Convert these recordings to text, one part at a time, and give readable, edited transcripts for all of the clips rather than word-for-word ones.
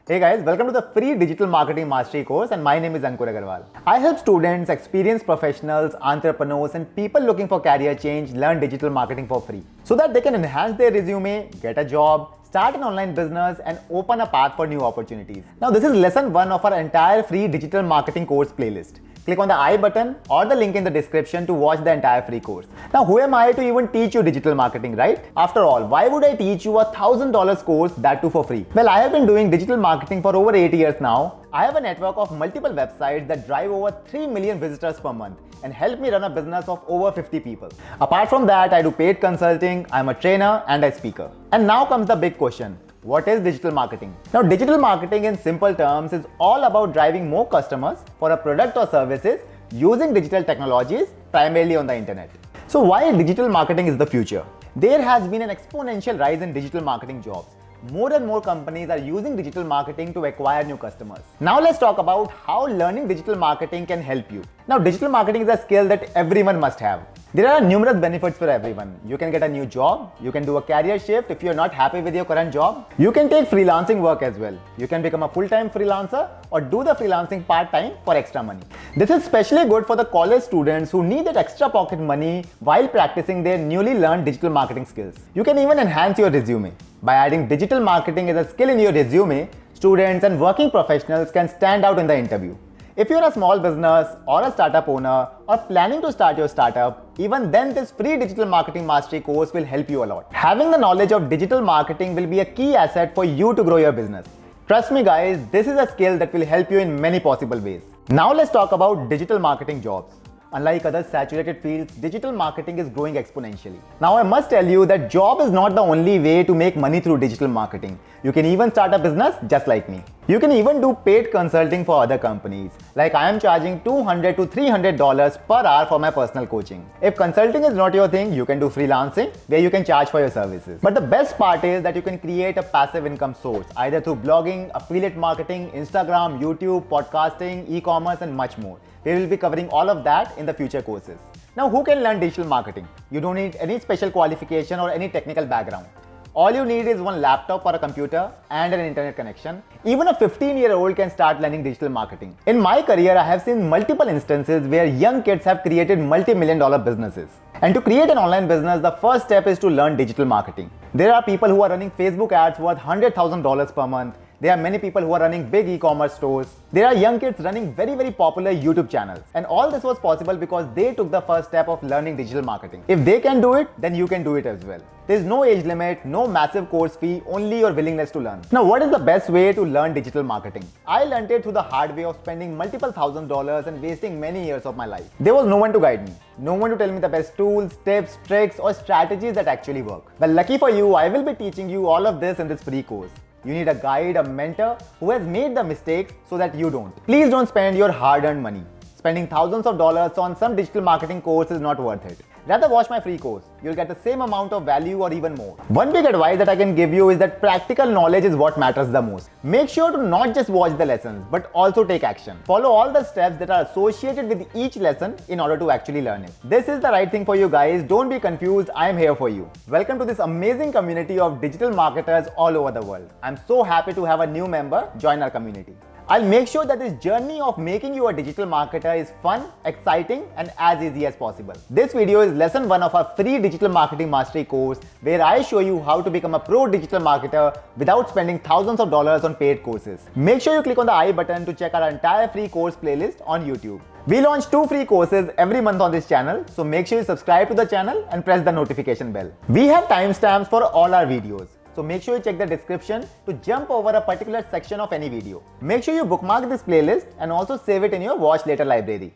Hey guys, welcome to the free Digital Marketing Mastery course and my name is Ankur Agarwal. I help students, experienced professionals, entrepreneurs and people looking for career change learn digital marketing for free so that they can enhance their resume, get a job, start an online business and open a path for new opportunities. Now this is lesson 1 of our entire free digital marketing course playlist. Click on the I button or the link in the description to watch the entire free course. Now, who am I to even teach you digital marketing, right? After all, why would I teach you a $1,000 course, that too for free? Well, I have been doing digital marketing for over 8 years now. I have a network of multiple websites that drive over 3 million visitors per month and help me run a business of over 50 people. Apart from that, I do paid consulting, I'm a trainer and a speaker. And now comes the big question. What is digital marketing? Now, digital marketing in simple terms is all about driving more customers for a product or services using digital technologies, primarily on the internet. So why digital marketing is the future? There has been an exponential rise in digital marketing jobs. More and more companies are using digital marketing to acquire new customers. Now let's talk about how learning digital marketing can help you. Now, digital marketing is a skill that everyone must have. There are numerous benefits for everyone. You can get a new job, you can do a career shift if you're not happy with your current job. You can take freelancing work as well. You can become a full-time freelancer or do the freelancing part-time for extra money. This is especially good for the college students who need that extra pocket money while practicing their newly learned digital marketing skills. You can even enhance your resume. By adding digital marketing as a skill in your resume, students and working professionals can stand out in the interview. If you're a small business or a startup owner or planning to start your startup, even then this free digital marketing mastery course will help you a lot. Having the knowledge of digital marketing will be a key asset for you to grow your business. Trust me guys, this is a skill that will help you in many possible ways. Now let's talk about digital marketing jobs. Unlike other saturated fields, digital marketing is growing exponentially. Now I must tell you that job is not the only way to make money through digital marketing. You can even start a business just like me. You can even do paid consulting for other companies. Like I am charging $200 to $300 per hour for my personal coaching. If consulting is not your thing, you can do freelancing where you can charge for your services. But the best part is that you can create a passive income source either through blogging, affiliate marketing, Instagram, YouTube, podcasting, e-commerce and much more. We will be covering all of that in the future courses. Now, who can learn digital marketing? You don't need any special qualification or any technical background. All you need is one laptop or a computer and an internet connection. Even a 15-year-old can start learning digital marketing. In my career, I have seen multiple instances where young kids have created multi-million-dollar businesses. And to create an online business, the first step is to learn digital marketing. There are people who are running Facebook ads worth $100,000 per month. There are many people who are running big e-commerce stores. There are young kids running very popular YouTube channels. And all this was possible because they took the first step of learning digital marketing. If they can do it, then you can do it as well. There is no age limit, no massive course fee, only your willingness to learn. Now, what is the best way to learn digital marketing? I learned it through the hard way of spending multiple $1,000s and wasting many years of my life. There was no one to guide me. No one to tell me the best tools, tips, tricks, or strategies that actually work. Well, lucky for you, I will be teaching you all of this in this free course. You need a guide, a mentor who has made the mistakes so that you don't. Please don't spend your hard-earned money. Spending thousands of dollars on some digital marketing course is not worth it. Rather watch my free course. You'll get the same amount of value or even more. One big advice that I can give you is that practical knowledge is what matters the most. Make sure to not just watch the lessons, but also take action. Follow all the steps that are associated with each lesson in order to actually learn it. This is the right thing for you guys. Don't be confused. I am here for you. Welcome to this amazing community of digital marketers all over the world. I'm so happy to have a new member join our community. I'll make sure that this journey of making you a digital marketer is fun, exciting, and as easy as possible. This video is lesson 1 of our free digital marketing mastery course where I show you how to become a pro digital marketer without spending thousands of dollars on paid courses. Make sure you click on the I button to check our entire free course playlist on YouTube. We launch 2 free courses every month on this channel, so make sure you subscribe to the channel and press the notification bell. We have timestamps for all our videos. So make sure you check the description to jump over a particular section of any video. Make sure you bookmark this playlist and also save it in your watch later library.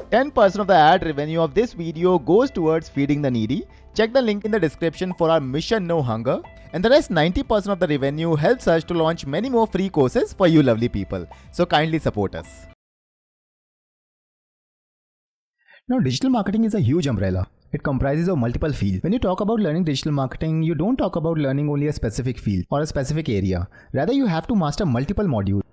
10% of the ad revenue of this video goes towards feeding the needy. Check the link in the description for our Mission No Hunger. And the rest 90% of the revenue helps us to launch many more free courses for you lovely people. So kindly support us. Now, digital marketing is a huge umbrella. It comprises of multiple fields. When you talk about learning digital marketing, you don't talk about learning only a specific field or a specific area. Rather, you have to master multiple modules.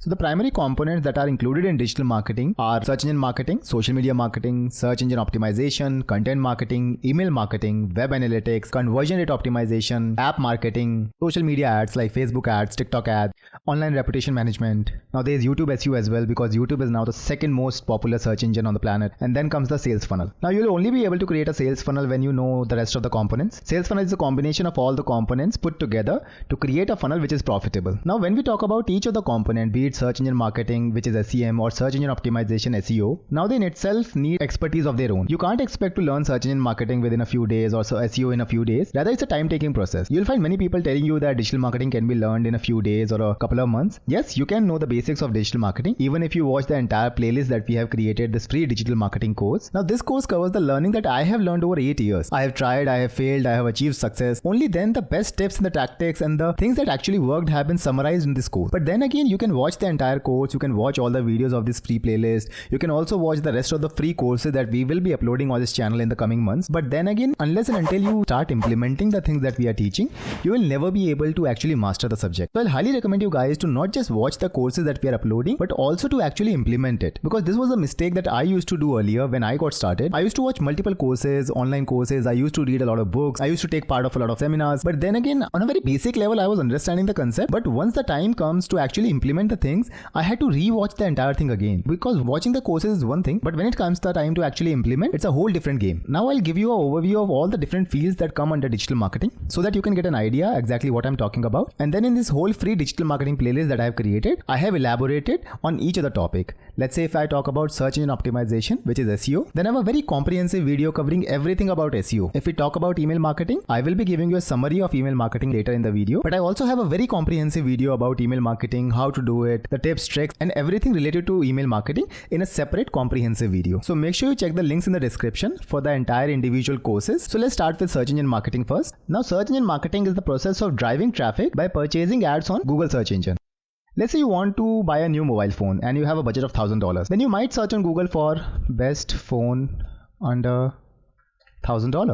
So the primary components that are included in digital marketing are search engine marketing, social media marketing, search engine optimization, content marketing, email marketing, web analytics, conversion rate optimization, app marketing, social media ads like Facebook ads, TikTok ads, online reputation management. Now there is YouTube SEO as well, because YouTube is now the second most popular search engine on the planet. And then comes the sales funnel. Now you'll only be able to create a sales funnel when you know the rest of the components. Sales funnel is a combination of all the components put together to create a funnel which is profitable. Now when we talk about each of the component, be it search engine marketing, which is SEM, or search engine optimization, SEO, now they in itself need expertise of their own. You can't expect to learn search engine marketing within a few days or so SEO in a few days. Rather, it's a time-taking process. You'll find many people telling you that digital marketing can be learned in a few days or a couple of months. Yes, you can know the basics of digital marketing even if you watch the entire playlist that we have created, this free digital marketing course. Now this course covers the learning that I have learned over 8 years. I have tried, I have failed, I have achieved success. Only then the best tips and the tactics and the things that actually worked have been summarized in this course. But then again, you can watch the entire course, you can watch all the videos of this free playlist, you can also watch the rest of the free courses that we will be uploading on this channel in the coming months. But then again, unless and until you start implementing the things that we are teaching, you will never be able to actually master the subject. So I'll highly recommend you guys to not just watch the courses that we are uploading, but also to actually implement it, because this was a mistake that I used to do earlier when I got started. I used to watch multiple courses, online courses, I used to read a lot of books, I used to take part of a lot of seminars, but then again, on a very basic level, I was understanding the concept, but once the time comes to actually implement the things, I had to re-watch the entire thing again, because watching the courses is one thing, but when it comes to the time to actually implement, it's a whole different game. Now I'll give you an overview of all the different fields that come under digital marketing so that you can get an idea exactly what I'm talking about. And then in this whole free digital marketing playlist that I have created, I have elaborated on each of the topic. Let's say if I talk about search engine optimization, which is SEO, then I have a very comprehensive video covering everything about SEO. If we talk about email marketing, I will be giving you a summary of email marketing later in the video, but I also have a very comprehensive video about email marketing, how to do it, the tips, tricks, and everything related to email marketing in a separate comprehensive video. So make sure you check the links in the description for the entire individual courses. So let's start with search engine marketing first. Now search engine marketing is the process of driving traffic by purchasing ads on Google search engine. Let's say you want to buy a new mobile phone and you have a budget of $1,000. Then you might search on Google for best phone under $1,000.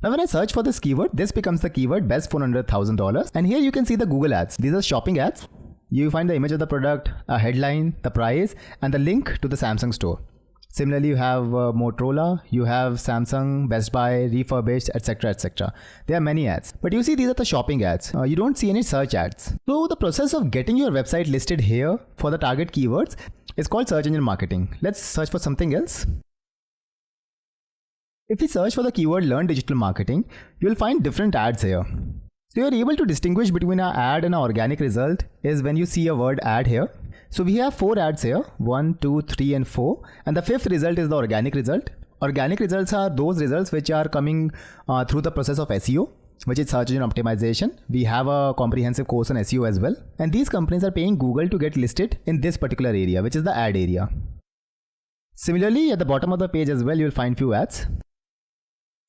Now when I search for this keyword, this becomes the keyword best phone under $1,000. And here you can see the Google ads. These are shopping ads. You find the image of the product, a headline, the price, and the link to the Samsung store. Similarly, you have Motorola, you have Samsung, Best Buy, refurbished, etc, etc. There are many ads. But you see, these are the shopping ads. You don't see any search ads. So the process of getting your website listed here for the target keywords is called search engine marketing. Let's search for something else. If we search for the keyword learn digital marketing, you'll find different ads here. So you're able to distinguish between an ad and an organic result is when you see a word ad here. So we have 4 ads here, 1, 2, 3 and 4, and the 5th result is the organic result. Organic results are those results which are coming through the process of SEO, which is search engine optimization. We have a comprehensive course on SEO as well, and these companies are paying Google to get listed in this particular area, which is the ad area. Similarly, at the bottom of the page as well, you'll find few ads.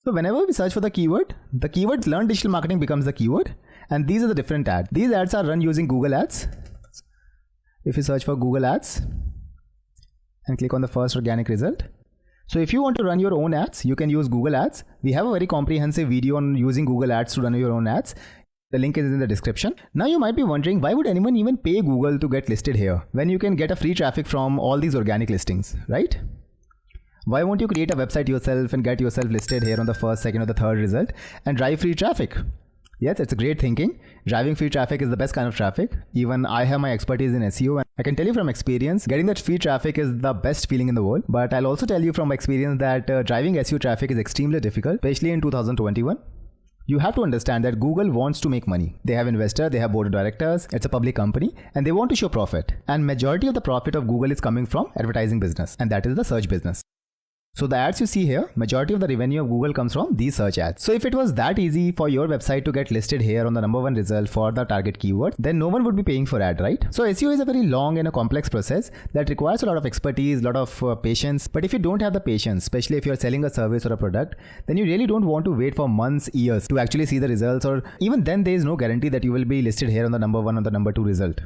So whenever we search for the keyword learn digital marketing becomes the keyword, and these are the different ads. These ads are run using Google Ads. If you search for Google Ads and click on the first organic result. So if you want to run your own ads, you can use Google Ads. We have a very comprehensive video on using Google Ads to run your own ads. The link is in the description. Now you might be wondering, why would anyone even pay Google to get listed here when you can get a free traffic from all these organic listings, right? Why won't you create a website yourself and get yourself listed here on the first, second or the third result and drive free traffic? Yes, it's a great thinking. Driving free traffic is the best kind of traffic. Even I have my expertise in SEO and I can tell you from experience, getting that free traffic is the best feeling in the world. But I'll also tell you from experience that driving SEO traffic is extremely difficult, especially in 2021. You have to understand that Google wants to make money. They have investors, they have board of directors, it's a public company, and they want to show profit. And majority of the profit of Google is coming from advertising business, and that is the search business. So the ads you see here, majority of the revenue of Google comes from these search ads. So if it was that easy for your website to get listed here on the number 1 result for the target keyword, then no one would be paying for ad, right? So SEO is a very long and a complex process that requires a lot of expertise, a lot of patience. But if you don't have the patience, especially if you're selling a service or a product, then you really don't want to wait for months, years to actually see the results, or even then there is no guarantee that you will be listed here on the number 1 or the number 2 result.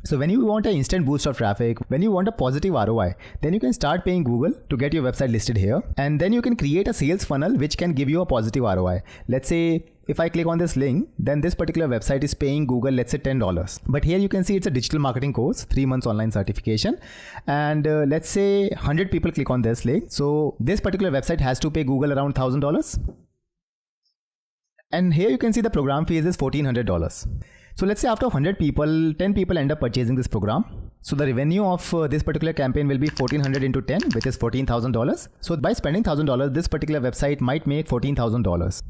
So when you want an instant boost of traffic, when you want a positive ROI, then you can start paying Google to get your website listed here. And then you can create a sales funnel which can give you a positive ROI. Let's say if I click on this link, then this particular website is paying Google, let's say $10. But here you can see it's a digital marketing course, 3 months online certification. And let's say 100 people click on this link. So this particular website has to pay Google around $1,000. And here you can see the program fees is $1,400. So let's say after 100 people, 10 people end up purchasing this program. So the revenue of this particular campaign will be 1,400 into 10, which is $14,000. So by spending $1,000, this particular website might make $14,000.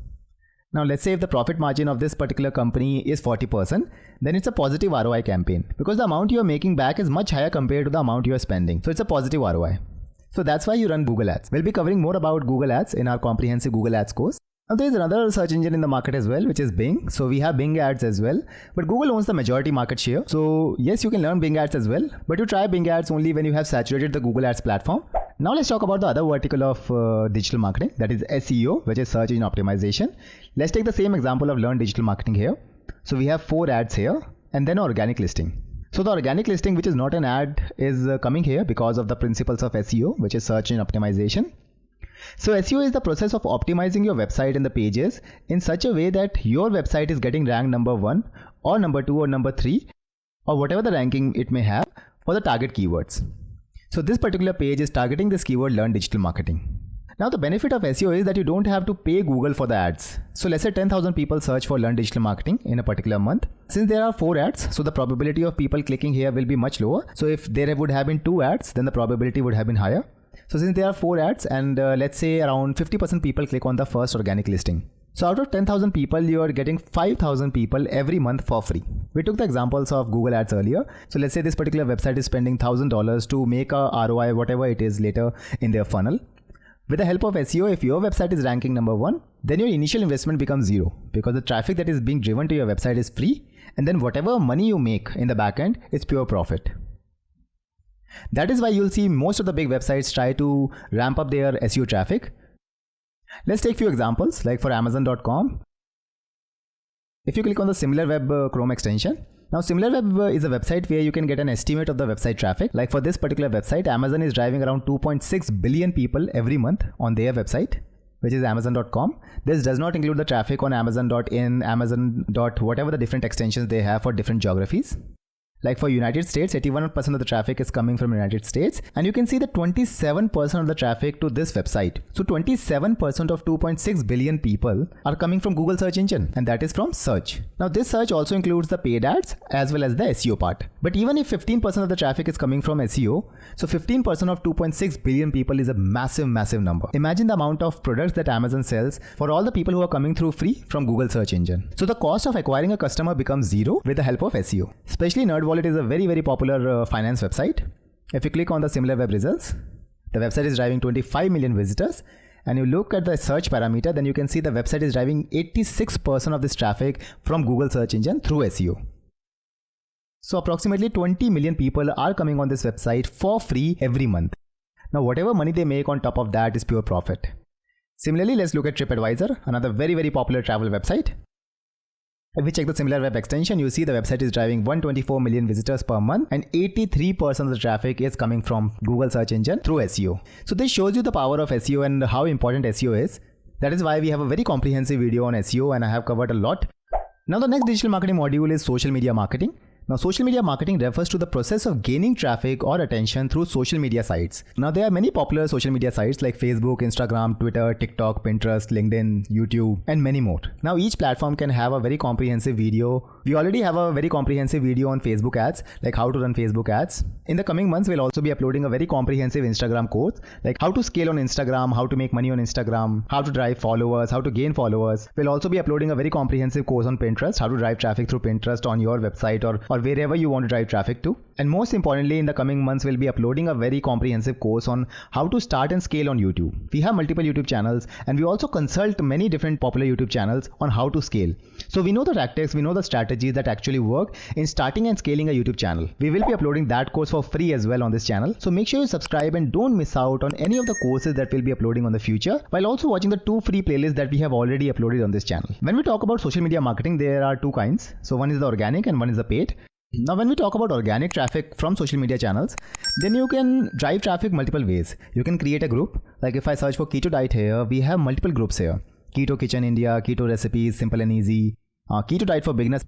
Now let's say if the profit margin of this particular company is 40%, then it's a positive ROI campaign because the amount you are making back is much higher compared to the amount you are spending. So it's a positive ROI. So that's why you run Google Ads. We'll be covering more about Google Ads in our comprehensive Google Ads course. Now there is another search engine in the market as well, which is Bing. So we have Bing Ads as well, but Google owns the majority market share. So yes, you can learn Bing Ads as well, but you try Bing Ads only when you have saturated the Google Ads platform. Now let's talk about the other vertical of digital marketing, that is SEO, which is search engine optimization. Let's take the same example of learn digital marketing here. So we have 4 ads here and then organic listing. So the organic listing, which is not an ad, is coming here because of the principles of SEO, which is search engine optimization. So SEO is the process of optimizing your website and the pages in such a way that your website is getting ranked number 1 or number 2 or number 3 or whatever the ranking it may have for the target keywords. So this particular page is targeting this keyword learn digital marketing. Now the benefit of SEO is that you don't have to pay Google for the ads. So let's say 10,000 people search for learn digital marketing in a particular month. Since there are 4 ads, so the probability of people clicking here will be much lower. So if there would have been 2 ads, then the probability would have been higher. So since there are 4 ads and let's say around 50% people click on the first organic listing. So out of 10,000 people, you are getting 5,000 people every month for free. We took the examples of Google Ads earlier. So let's say this particular website is spending $1,000 to make a ROI, whatever it is later in their funnel. With the help of SEO, if your website is ranking number 1, then your initial investment becomes 0 because the traffic that is being driven to your website is free. And then whatever money you make in the backend is pure profit. That is why you'll see most of the big websites try to ramp up their SEO traffic. Let's take a few examples, like for Amazon.com. If you click on the SimilarWeb Chrome extension, now SimilarWeb is a website where you can get an estimate of the website traffic. Like for this particular website, Amazon is driving around 2.6 billion people every month on their website, which is Amazon.com. This does not include the traffic on Amazon.in, Amazon. Whatever the different extensions they have for different geographies. Like for United States, 81% of the traffic is coming from United States. And you can see that 27% of the traffic to this website. So 27% of 2.6 billion people are coming from Google search engine, and that is from search. Now this search also includes the paid ads as well as the SEO part. But even if 15% of the traffic is coming from SEO, so 15% of 2.6 billion people is a massive number. Imagine the amount of products that Amazon sells for all the people who are coming through free from Google search engine. So the cost of acquiring a customer becomes 0 with the help of SEO. Especially NerdWallet is a very popular finance website. If you click on the SimilarWeb results, the website is driving 25 million visitors, and you look at the search parameter, then you can see the website is driving 86% of this traffic from Google search engine through SEO. So approximately 20 million people are coming on this website for free every month. Now whatever money they make on top of that is pure profit. Similarly, let's look at TripAdvisor, another very popular travel website. If we check the SimilarWeb extension, you see the website is driving 124 million visitors per month, and 83% of the traffic is coming from Google search engine through SEO. So this shows you the power of SEO and how important SEO is. That is why we have a very comprehensive video on SEO, and I have covered a lot. Now the next digital marketing module is social media marketing. Now social media marketing refers to the process of gaining traffic or attention through social media sites. Now there are many popular social media sites like Facebook, Instagram, Twitter, TikTok, Pinterest, LinkedIn, YouTube, and many more. Now each platform can have a very comprehensive video. We already have a very comprehensive video on Facebook ads, like how to run Facebook ads. In the coming months, we'll also be uploading a very comprehensive Instagram course, like how to scale on Instagram, how to make money on Instagram, how to drive followers, how to gain followers. We'll also be uploading a very comprehensive course on Pinterest, how to drive traffic through Pinterest on your website or wherever you want to drive traffic to. And most importantly, in the coming months, we'll be uploading a very comprehensive course on how to start and scale on YouTube. We have multiple YouTube channels, and we also consult many different popular YouTube channels on how to scale. So we know the tactics, we know the strategies that actually work in starting and scaling a YouTube channel. We will be uploading that course for free as well on this channel. So make sure you subscribe and don't miss out on any of the courses that we'll be uploading on the future, while also watching the 2 free playlists that we have already uploaded on this channel. When we talk about social media marketing, there are 2 kinds. So one is the organic and one is the paid. Now when we talk about organic traffic from social media channels, then you can drive traffic multiple ways. You can create a group. Like if I search for keto diet here, we have multiple groups here. Keto Kitchen India, Keto Recipes, Simple and Easy, Keto Diet for Beginners.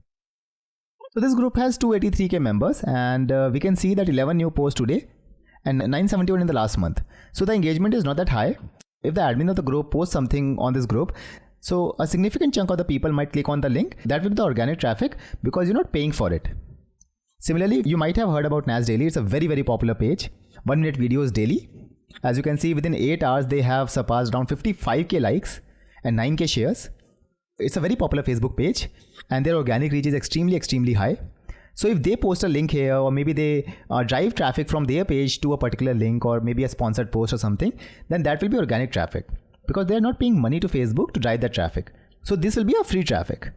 So this group has 283k members, and we can see that 11 new posts today and 971 in the last month. So the engagement is not that high. If the admin of the group posts something on this group, so a significant chunk of the people might click on the link. That will be the organic traffic because you're not paying for it. Similarly, you might have heard about Nas Daily. It's a very, very popular page. 1 minute videos daily. As you can see, within 8 hours, they have surpassed around 55k likes and 9k shares. It's a very popular Facebook page and their organic reach is extremely high. So if they post a link here, or maybe they drive traffic from their page to a particular link, or maybe a sponsored post or something, then that will be organic traffic because they're not paying money to Facebook to drive that traffic. So this will be a free traffic.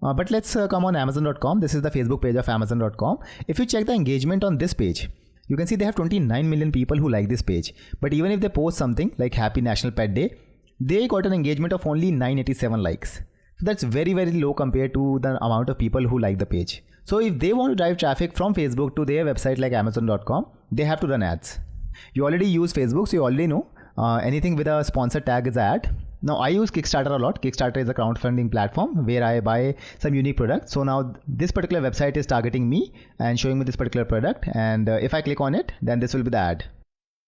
But let's come on Amazon.com. This is the Facebook page of Amazon.com. If you check the engagement on this page, you can see they have 29 million people who like this page. But even if they post something like Happy National Pet Day, they got an engagement of only 987 likes. So that's very low compared to the amount of people who like the page. So if they want to drive traffic from Facebook to their website like Amazon.com, they have to run ads. You already use Facebook, so you already know anything with a sponsor tag is an ad. Now I use Kickstarter a lot. Kickstarter is a crowdfunding platform where I buy some unique products. So now this particular website is targeting me and showing me this particular product. And if I click on it, then this will be the ad.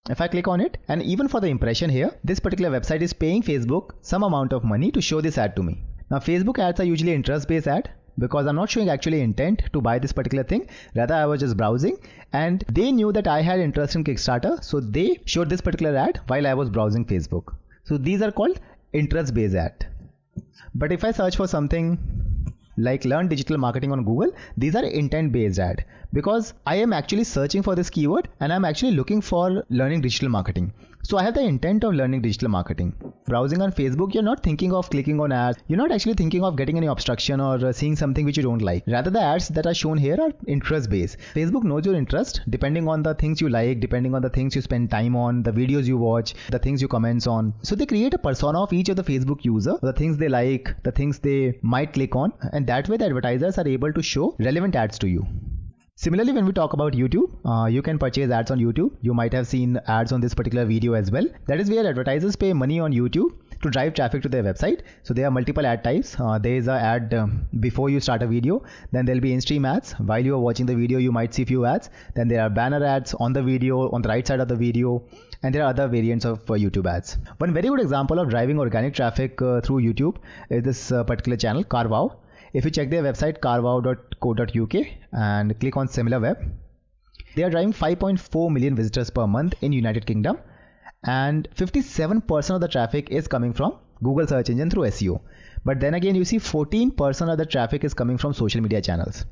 If I click on it, and even for the impression here, this particular website is paying Facebook some amount of money to show this ad to me. Now Facebook ads are usually interest-based ad because I'm not showing actually intent to buy this particular thing. Rather, I was just browsing and they knew that I had interest in Kickstarter. So they showed this particular ad while I was browsing Facebook. So these are called interest-based ad. But if I search for something like learn digital marketing on Google, these are intent-based ad because I am actually searching for this keyword and I'm actually looking for learning digital marketing. So I have the intent of learning digital marketing. Browsing on Facebook, you're not thinking of clicking on ads. You're not actually thinking of getting any obstruction or seeing something which you don't like. Rather, the ads that are shown here are interest-based. Facebook knows your interest depending on the things you like, depending on the things you spend time on, the videos you watch, the things you comment on. So they create a persona of each of the Facebook user, the things they like, the things they might click on, and that way the advertisers are able to show relevant ads to you. Similarly, when we talk about YouTube, you can purchase ads on YouTube. You might have seen ads on this particular video as well. That is where advertisers pay money on YouTube to drive traffic to their website. So there are multiple ad types. There is an ad before you start a video. Then there will be in-stream ads. While you are watching the video, you might see few ads. Then there are banner ads on the video, on the right side of the video. And there are other variants of YouTube ads. One very good example of driving organic traffic through YouTube is this particular channel, Carwow. If you check their website carwow.co.uk and click on SimilarWeb, they are driving 5.4 million visitors per month in United Kingdom, and 57% of the traffic is coming from Google search engine through SEO. But then again, you see 14% of the traffic is coming from social media channels.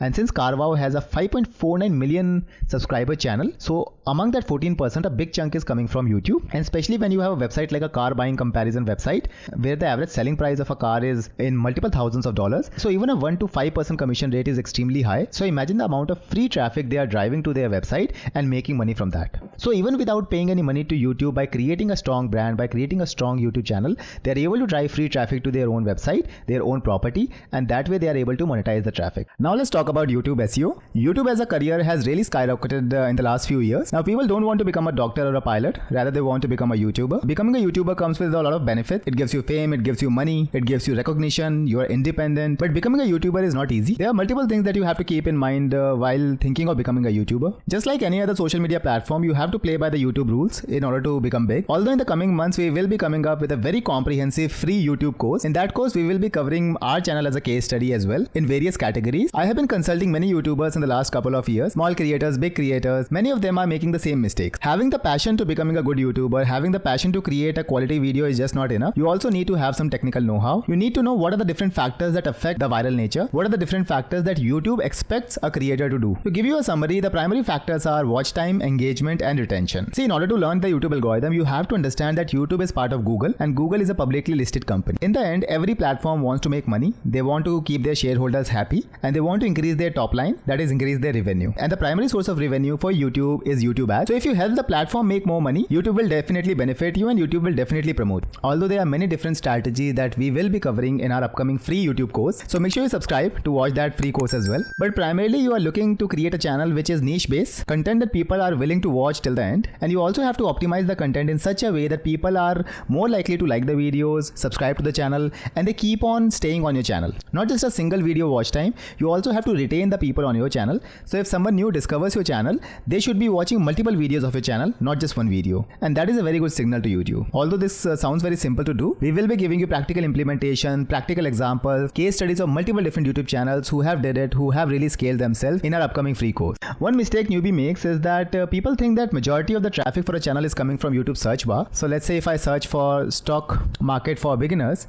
And since Carwow has a 5.49 million subscriber channel, so among that 14%, a big chunk is coming from YouTube. And especially when you have a website like a car buying comparison website, where the average selling price of a car is in multiple thousands of dollars. So even a 1 to 5% commission rate is extremely high. So imagine the amount of free traffic they are driving to their website and making money from that. So even without paying any money to YouTube, by creating a strong brand, by creating a strong YouTube channel, they are able to drive free traffic to their own website, their own property, and that way they are able to monetize the traffic. Now let's talk about YouTube SEO. YouTube as a career has really skyrocketed in the last few years. Now people don't want to become a doctor or a pilot, rather they want to become a YouTuber. Becoming a YouTuber comes with a lot of benefits. It gives you fame, it gives you money, it gives you recognition, you are independent. But becoming a YouTuber is not easy. There are multiple things that you have to keep in mind while thinking of becoming a YouTuber. Just like any other social media platform, you have to play by the YouTube rules in order to become big. Although in the coming months, we will be coming up with a very comprehensive free YouTube course. In that course, we will be covering our channel as a case study as well in various categories. I have been consulting many YouTubers in the last couple of years, small creators, big creators. Many of them are making the same mistakes. Having the passion to becoming a good YouTuber, having the passion to create a quality video is just not enough. You also need to have some technical know-how. You need to know what are the different factors that affect the viral nature. What are the different factors that YouTube expects a creator to do. To give you a summary, the primary factors are watch time, engagement, and retention. See, in order to learn the YouTube algorithm, you have to understand that YouTube is part of Google and Google is a publicly listed company. In the end, every platform wants to make money. They want to keep their shareholders happy and they want to increase increase their top line, that is increase their revenue. And the primary source of revenue for YouTube is YouTube ads. So if you help the platform make more money, YouTube will definitely benefit you and YouTube will definitely promote. Although there are many different strategies that we will be covering in our upcoming free YouTube course. So make sure you subscribe to watch that free course as well. But primarily you are looking to create a channel which is niche based, content that people are willing to watch till the end. And you also have to optimize the content in such a way that people are more likely to like the videos, subscribe to the channel, and they keep on staying on your channel. Not just a single video watch time, you also have to retain the people on your channel. So if someone new discovers your channel, they should be watching multiple videos of your channel, not just one video. And that is a very good signal to YouTube. Although this sounds very simple to do, we will be giving you practical implementation, practical examples, case studies of multiple different YouTube channels who have did it, who have really scaled themselves in our upcoming free course. One mistake newbie makes is that people think that majority of the traffic for a channel is coming from YouTube search bar. So let's say if I search for stock market for beginners,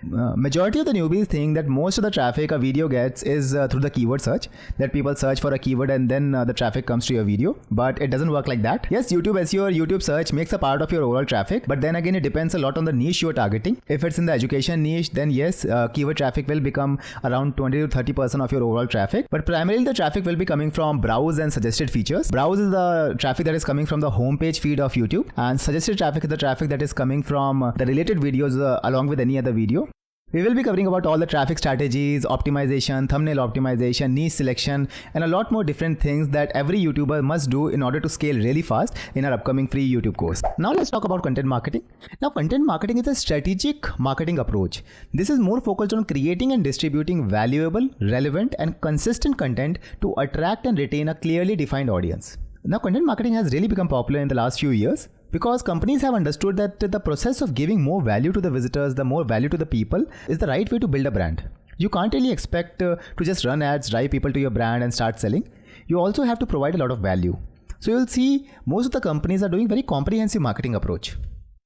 majority of the newbies think that most of the traffic a video gets is through the keyword search, that people search for a keyword and then the traffic comes to your video. But it doesn't work like that. Yes, YouTube SEO or YouTube search makes a part of your overall traffic, but then again it depends a lot on the niche you are targeting. If it's in the education niche, then yes, keyword traffic will become around 20 to 30% of your overall traffic. But primarily the traffic will be coming from browse and suggested features. Browse is the traffic that is coming from the homepage feed of YouTube, and suggested traffic is the traffic that is coming from the related videos along with any other video. We will be covering about all the traffic strategies, optimization, thumbnail optimization, niche selection, and a lot more different things that every YouTuber must do in order to scale really fast in our upcoming free YouTube course. Now let's talk about content marketing. Now content marketing is a strategic marketing approach. This is more focused on creating and distributing valuable, relevant, and consistent content to attract and retain a clearly defined audience. Now content marketing has really become popular in the last few years, because companies have understood that the process of giving more value to the visitors, the more value to the people, is the right way to build a brand. You can't really expect to just run ads, drive people to your brand and start selling. You also have to provide a lot of value. So you'll see most of the companies are doing very comprehensive marketing approach.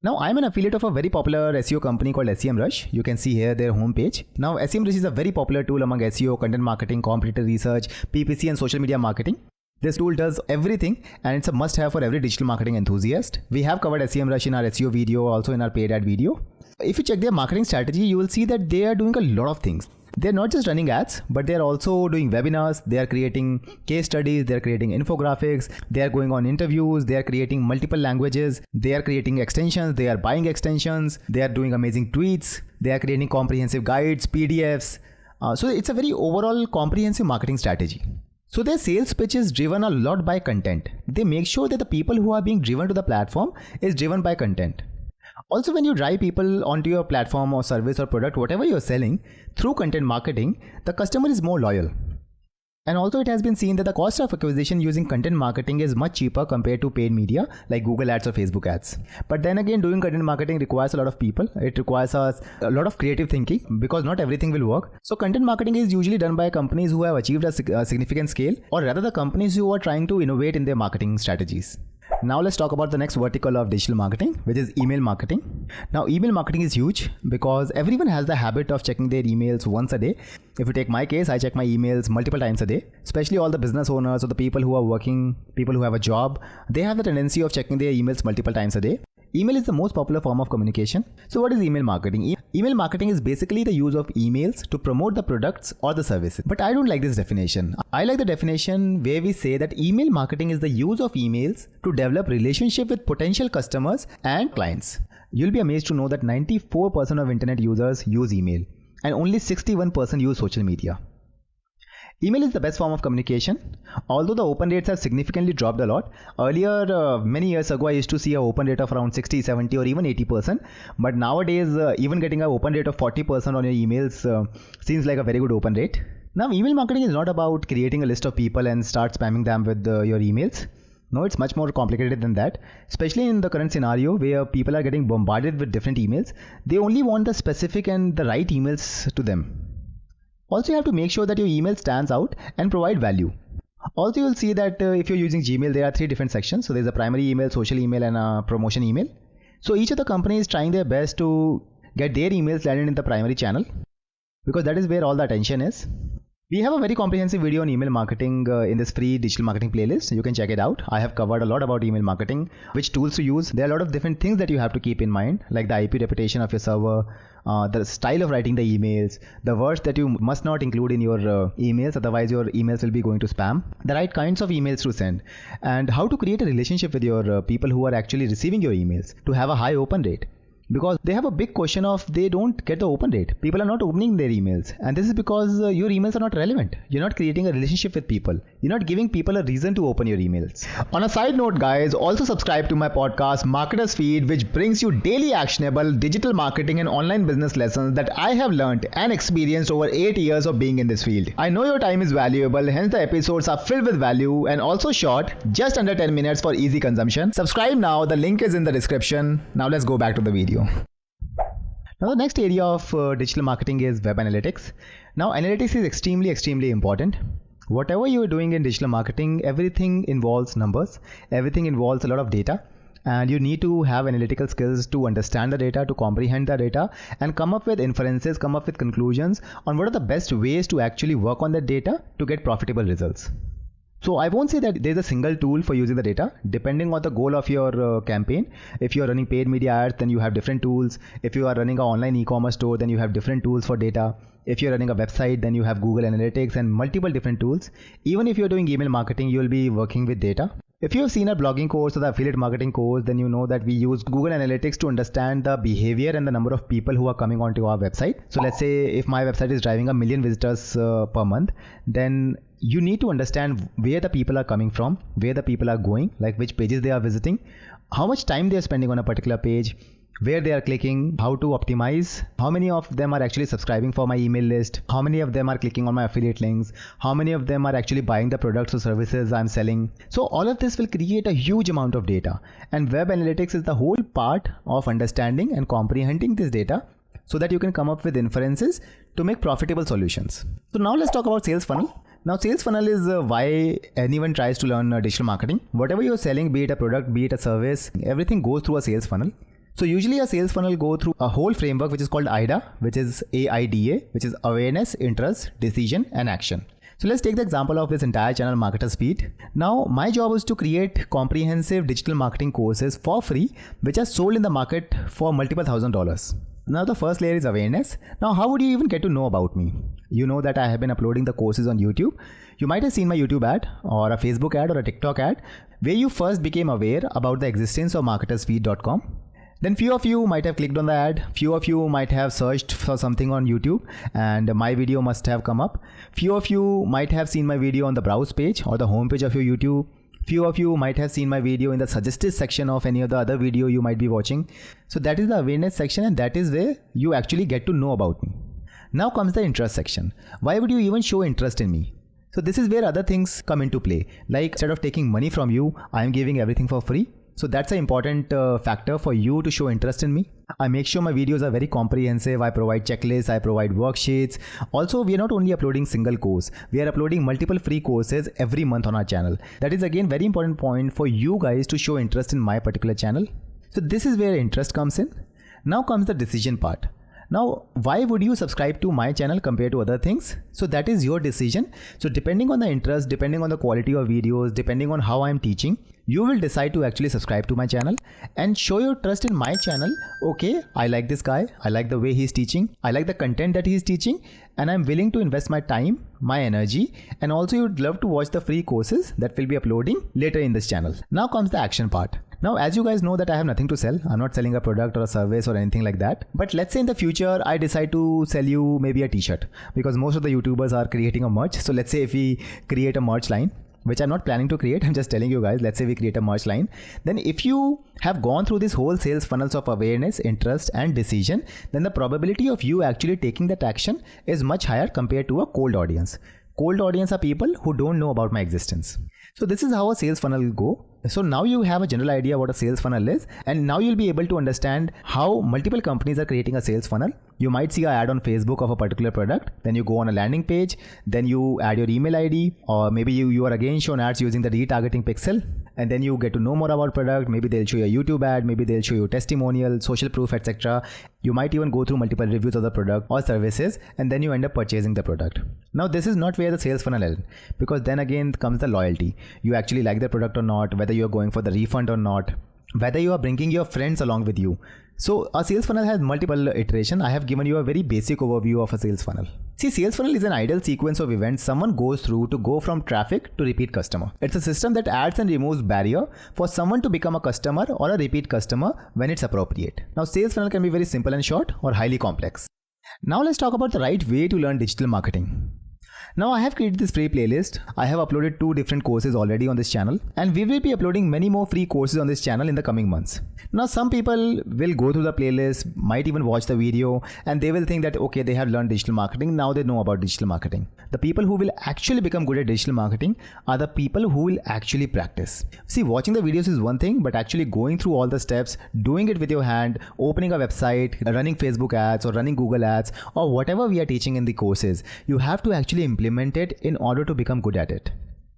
Now I'm an affiliate of a very popular SEO company called SEMrush. You can see here their homepage. Now SEMrush is a very popular tool among SEO, content marketing, competitor research, PPC and social media marketing. This tool does everything and it's a must-have for every digital marketing enthusiast. We have covered SEMrush in our SEO video, also in our paid ad video. If you check their marketing strategy, you will see that they are doing a lot of things. They're not just running ads, but they're also doing webinars, they are creating case studies, they're creating infographics, they are going on interviews, they are creating multiple languages, they are creating extensions, they are buying extensions, they are doing amazing tweets, they are creating comprehensive guides, PDFs. So it's a very overall comprehensive marketing strategy. So their sales pitch is driven a lot by content. They make sure that the people who are being driven to the platform is driven by content. Also, when you drive people onto your platform or service or product, whatever you're selling, through content marketing, the customer is more loyal. And also it has been seen that the cost of acquisition using content marketing is much cheaper compared to paid media like Google ads or Facebook ads. But then again, doing content marketing requires a lot of people. It requires us a lot of creative thinking because not everything will work. So content marketing is usually done by companies who have achieved a significant scale, or rather the companies who are trying to innovate in their marketing strategies. Now let's talk about the next vertical of digital marketing, which is email marketing. Now email marketing is huge because everyone has the habit of checking their emails once a day. If you take my case, I check my emails multiple times a day, especially all the business owners or the people who are working, people who have a job. They have the tendency of checking their emails multiple times a day. Email is the most popular form of communication. So what is email marketing? Email marketing is basically the use of emails to promote the products or the services. But I don't like this definition. I like the definition where we say that email marketing is the use of emails to develop relationship with potential customers and clients. You'll be amazed to know that 94% of internet users use email and only 61% use social media. Email is the best form of communication, although the open rates have significantly dropped a lot. Earlier, many years ago, I used to see an open rate of around 60, 70 or even 80%. But nowadays, even getting an open rate of 40% on your emails seems like a very good open rate. Now, email marketing is not about creating a list of people and start spamming them with your emails. No, it's much more complicated than that, especially in the current scenario where people are getting bombarded with different emails. They only want the specific and the right emails to them. Also, you have to make sure that your email stands out and provide value. Also, you'll see that if you're using Gmail, there are 3 different sections. So there's a primary email, social email, and a promotion email. So each of the companies is trying their best to get their emails landed in the primary channel because that is where all the attention is. We have a very comprehensive video on email marketing in this free digital marketing playlist. You can check it out. I have covered a lot about email marketing, which tools to use. There are a lot of different things that you have to keep in mind, like the IP reputation of your server, the style of writing the emails, the words that you must not include in your emails, otherwise your emails will be going to spam, the right kinds of emails to send, and how to create a relationship with your people who are actually receiving your emails to have a high open rate. Because they have a big question of they don't get the open rate. People are not opening their emails, and this is because your emails are not relevant. You're not creating a relationship with people. You're not giving people a reason to open your emails. On a side note, guys, also subscribe to my podcast Marketers Feed, which brings you daily actionable digital marketing and online business lessons that I have learned and experienced over 8 years of being in this field. I know your time is valuable, hence the episodes are filled with value and also short, just under 10 minutes for easy consumption. Subscribe now, the link is in the description. Now let's go back to the video. Now the next area of digital marketing is web analytics. Now analytics is extremely important. Whatever you are doing in digital marketing, everything involves numbers, everything involves a lot of data, and you need to have analytical skills to understand the data, to comprehend the data, and come up with inferences, come up with conclusions on what are the best ways to actually work on that data to get profitable results. So I won't say that there's a single tool for using the data. Depending on the goal of your campaign, if you're running paid media ads, then you have different tools. If you are running an online e-commerce store, then you have different tools for data. If you're running a website, then you have Google Analytics and multiple different tools. Even if you're doing email marketing, you'll be working with data. If you have seen our blogging course or the affiliate marketing course, then you know that we use Google Analytics to understand the behavior and the number of people who are coming onto our website. So let's say if my website is driving 1 million visitors per month, then you need to understand where the people are coming from, where the people are going, like which pages they are visiting, how much time they are spending on a particular page, where they are clicking, how to optimize, how many of them are actually subscribing for my email list, how many of them are clicking on my affiliate links, how many of them are actually buying the products or services I'm selling. So all of this will create a huge amount of data, and web analytics is the whole part of understanding and comprehending this data so that you can come up with inferences to make profitable solutions. So now let's talk about sales funnel. Now sales funnel is why anyone tries to learn digital marketing. Whatever you're selling, be it a product, be it a service, everything goes through a sales funnel. So usually a sales funnel go through a whole framework which is called AIDA, which is AIDA, which is awareness, interest, decision and action. So let's take the example of this entire channel Marketers Feed. Now my job is to create comprehensive digital marketing courses for free which are sold in the market for multiple $1,000s. Now the first layer is awareness. Now how would you even get to know about me? You know that I have been uploading the courses on YouTube. You might have seen my YouTube ad or a Facebook ad or a TikTok ad where you first became aware about the existence of marketersfeed.com. Then few of you might have clicked on the ad, few of you might have searched for something on YouTube and my video must have come up. Few of you might have seen my video on the browse page or the home page of your YouTube. Few of you might have seen my video in the suggested section of any of the other video you might be watching. So that is the awareness section, and that is where you actually get to know about me. Now comes the interest section. Why would you even show interest in me? So this is where other things come into play. Like instead of taking money from you, I am giving everything for free. So that's an important factor for you to show interest in me. I make sure my videos are very comprehensive. I provide checklists, I provide worksheets. Also, we are not only uploading single course, we are uploading multiple free courses every month on our channel. That is again very important point for you guys to show interest in my particular channel. So this is where interest comes in. Now comes the decision part. Now, why would you subscribe to my channel compared to other things? So that is your decision. So depending on the interest, depending on the quality of videos, depending on how I'm teaching, you will decide to actually subscribe to my channel and show your trust in my channel. Okay, I like this guy. I like the way he's teaching. I like the content that he's teaching, and I'm willing to invest my time, my energy, and also you'd love to watch the free courses that we'll be uploading later in this channel. Now comes the action part. Now, as you guys know that I have nothing to sell. I'm not selling a product or a service or anything like that. But let's say in the future, I decide to sell you maybe a t-shirt, because most of the YouTubers are creating a merch. So let's say if we create a merch line, which I'm not planning to create, I'm just telling you guys, let's say we create a merch line. Then if you have gone through this whole sales funnels of awareness, interest and decision, then the probability of you actually taking that action is much higher compared to a cold audience. Cold audience are people who don't know about my existence. So this is how a sales funnel will go. So now you have a general idea what a sales funnel is, and now you'll be able to understand how multiple companies are creating a sales funnel. You might see an ad on Facebook of a particular product, then you go on a landing page, then you add your email ID, or maybe you are again shown ads using the retargeting pixel, and then you get to know more about product. Maybe they'll show you a YouTube ad, maybe they'll show you testimonial, social proof, etc. You might even go through multiple reviews of the product or services, and then you end up purchasing the product. Now this is not where the sales funnel ends, because then again comes the loyalty. You actually like the product or not, whether you're going for the refund or not, whether you are bringing your friends along with you. So a sales funnel has multiple iterations. I have given you a very basic overview of a sales funnel. See, sales funnel is an ideal sequence of events someone goes through to go from traffic to repeat customer. It's a system that adds and removes barrier for someone to become a customer or a repeat customer when it's appropriate. Now, sales funnel can be very simple and short or highly complex. Now let's talk about the right way to learn digital marketing. Now I have created this free playlist. I have uploaded 2 different courses already on this channel, and we will be uploading many more free courses on this channel in the coming months. Now some people will go through the playlist, might even watch the video, and they will think that okay, they have learned digital marketing, now they know about digital marketing. The people who will actually become good at digital marketing are the people who will actually practice. See, watching the videos is one thing, but actually going through all the steps, doing it with your hand, opening a website, running Facebook ads or running Google ads or whatever we are teaching in the courses, you have to actually implement it in order to become good at it.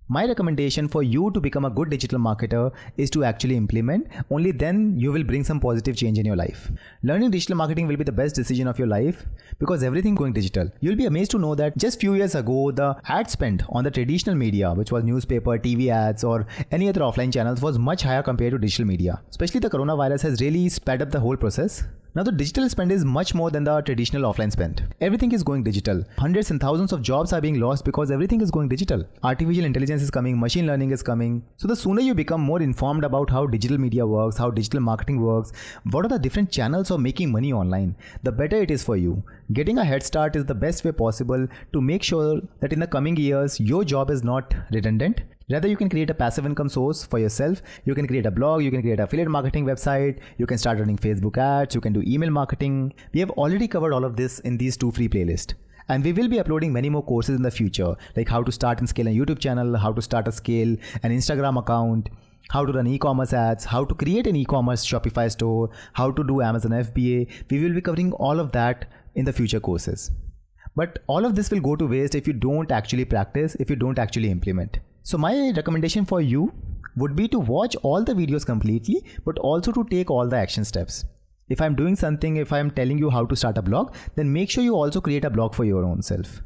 My recommendation for you to become a good digital marketer is to actually implement. Only then you will bring some positive change in your life. Learning digital marketing will be the best decision of your life because everything going digital. You'll be amazed to know that just few years ago, the ad spend on the traditional media, which was newspaper, TV ads or any other offline channels, was much higher compared to digital media. Especially the coronavirus has really sped up the whole process. Now the digital spend is much more than the traditional offline spend. Everything is going digital. Hundreds and thousands of jobs are being lost because everything is going digital. Artificial intelligence is coming, machine learning is coming. So the sooner you become more informed about how digital media works, how digital marketing works, what are the different channels of making money online, the better it is for you. Getting a head start is the best way possible to make sure that in the coming years, your job is not redundant. Rather, you can create a passive income source for yourself. You can create a blog, you can create an affiliate marketing website, you can start running Facebook ads, you can do email marketing. We have already covered all of this in these 2 free playlists. And we will be uploading many more courses in the future, like how to start and scale a YouTube channel, how to start and scale an Instagram account, how to run e-commerce ads, how to create an e-commerce Shopify store, how to do Amazon FBA. We will be covering all of that in the future courses. But all of this will go to waste if you don't actually practice, if you don't actually implement. So my recommendation for you would be to watch all the videos completely, but also to take all the action steps. If I'm doing something, if I'm telling you how to start a blog, then make sure you also create a blog for your own self.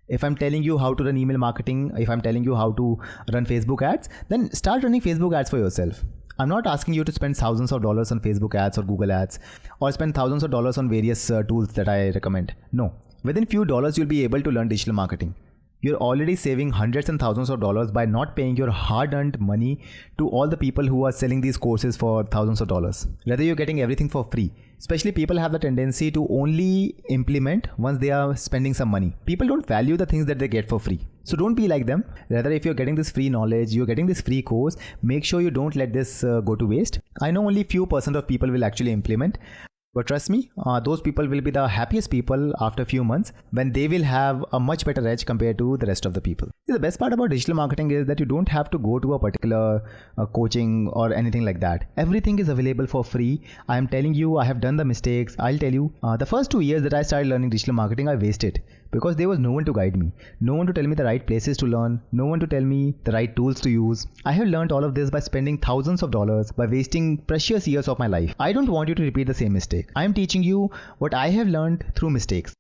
If I'm telling you how to run email marketing, if I'm telling you how to run Facebook ads, then start running Facebook ads for yourself. I'm not asking you to spend thousands of dollars on Facebook ads or Google ads or spend thousands of dollars on various tools that I recommend. No, within few dollars, you'll be able to learn digital marketing. You're already saving hundreds and thousands of dollars by not paying your hard-earned money to all the people who are selling these courses for thousands of dollars. Rather, you're getting everything for free. Especially people have the tendency to only implement once they are spending some money. People don't value the things that they get for free. So don't be like them. Rather, if you're getting this free knowledge, you're getting this free course, make sure you don't let this go to waste. I know only few % of people will actually implement. But trust me, those people will be the happiest people after a few months when they will have a much better edge compared to the rest of the people. The best part about digital marketing is that you don't have to go to a particular coaching or anything like that. Everything is available for free. I am telling you, I have done the mistakes. I'll tell you, the first 2 years that I started learning digital marketing, I wasted because there was no one to guide me, no one to tell me the right places to learn, no one to tell me the right tools to use. I have learned all of this by spending thousands of dollars, by wasting precious years of my life. I don't want you to repeat the same mistake. I am teaching you what I have learned through mistakes.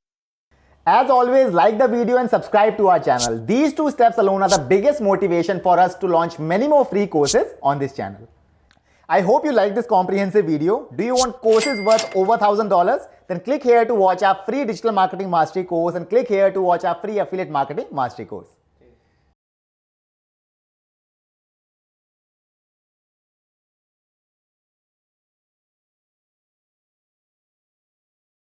As always, like the video and subscribe to our channel. These 2 steps alone are the biggest motivation for us to launch many more free courses on this channel. I hope you liked this comprehensive video. Do you want courses worth over $1,000? Then click here to watch our free digital marketing mastery course and click here to watch our free affiliate marketing mastery course.